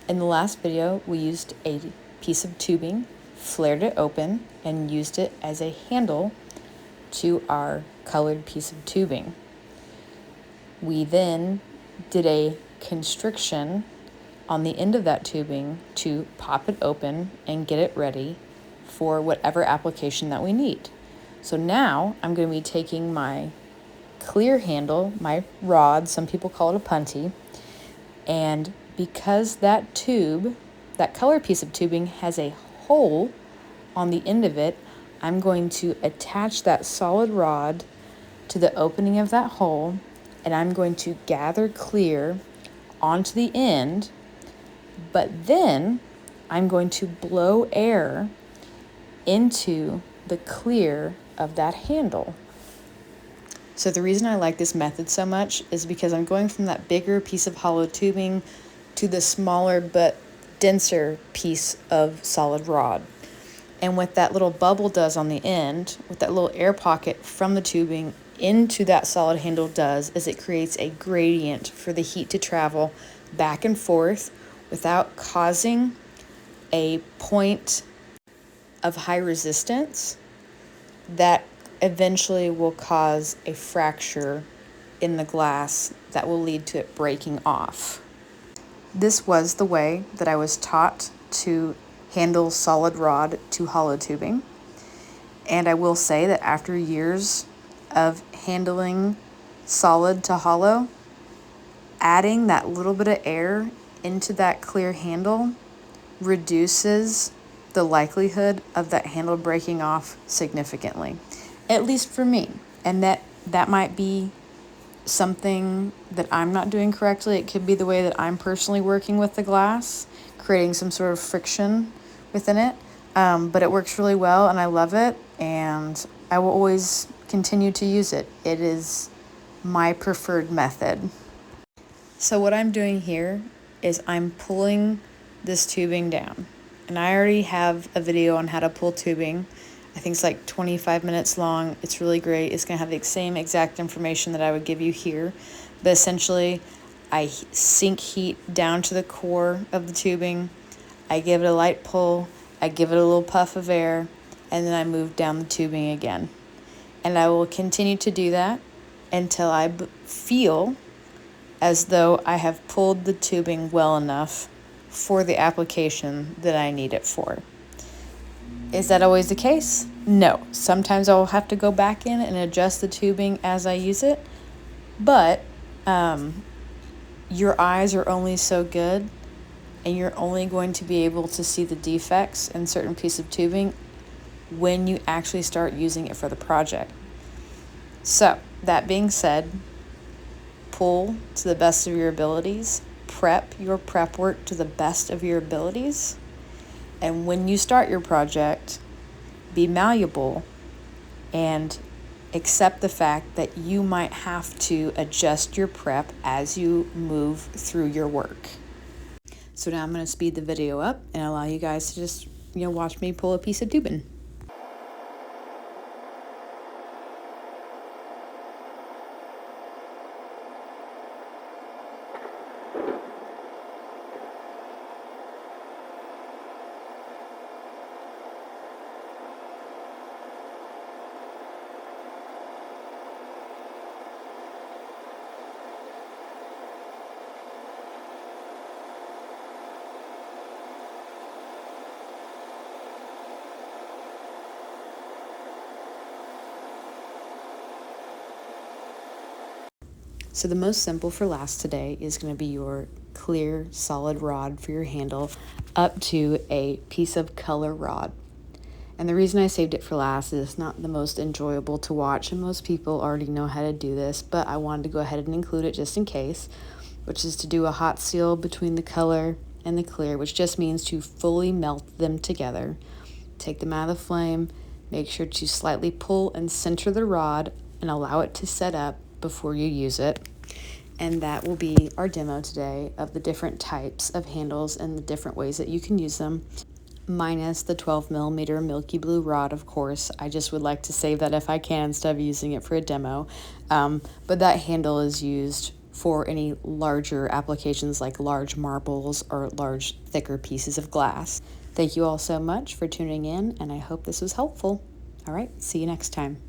In the last video, we used a piece of tubing, flared it open, and used it as a handle to our colored piece of tubing. We then did a constriction on the end of that tubing to pop it open and get it ready for whatever application that we need. So now I'm going to be taking my clear handle, my rod, some people call it a punty, and because that tube, that color piece of tubing has a hole on the end of it, I'm going to attach that solid rod to the opening of that hole, and I'm going to gather clear onto the end, but then I'm going to blow air into the clear of that handle. So the reason I like this method so much is because I'm going from that bigger piece of hollow tubing to the smaller but denser piece of solid rod. And what that little bubble does on the end, what that little air pocket from the tubing into that solid handle does, is it creates a gradient for the heat to travel back and forth without causing a point of high resistance that eventually will cause a fracture in the glass that will lead to it breaking off. This was the way that I was taught to handle solid rod to hollow tubing. And I will say that after years of handling solid to hollow, adding that little bit of air into that clear handle reduces the likelihood of that handle breaking off significantly, at least for me. And that might be something that I'm not doing correctly. It could be the way that I'm personally working with the glass, creating some sort of friction within it. But it works really well and I love it, and I will always continue to use it. It is my preferred method. So what I'm doing here is I'm pulling this tubing down. And I already have a video on how to pull tubing. I think it's like 25 minutes long. It's really great. It's going to have the same exact information that I would give you here. But essentially, I sink heat down to the core of the tubing. I give it a light pull. I give it a little puff of air. And then I move down the tubing again. And I will continue to do that until I feel as though I have pulled the tubing well enough for the application that I need it for. Is that always the case? No. Sometimes I'll have to go back in and adjust the tubing as I use it. But your eyes are only so good, and you're only going to be able to see the defects in certain pieces of tubing when you actually start using it for the project. So, that being said, pull to the best of your abilities. Prep your prep work to the best of your abilities. And when you start your project, be malleable and accept the fact that you might have to adjust your prep as you move through your work. So now I'm going to speed the video up and allow you guys to just, watch me pull a piece of tubing. So the most simple for last today is going to be your clear solid rod for your handle up to a piece of color rod. And the reason I saved it for last is it's not the most enjoyable to watch, and most people already know how to do this, but I wanted to go ahead and include it just in case, which is to do a hot seal between the color and the clear, which just means to fully melt them together. Take them out of the flame, make sure to slightly pull and center the rod and allow it to set up before you use it. And that will be our demo today of the different types of handles and the different ways that you can use them, minus the 12 millimeter Milky Blue rod, of course. I just would like to save that if I can instead of using it for a demo. But that handle is used for any larger applications like large marbles or large, thicker pieces of glass. Thank you all so much for tuning in, and I hope this was helpful. All right, see you next time.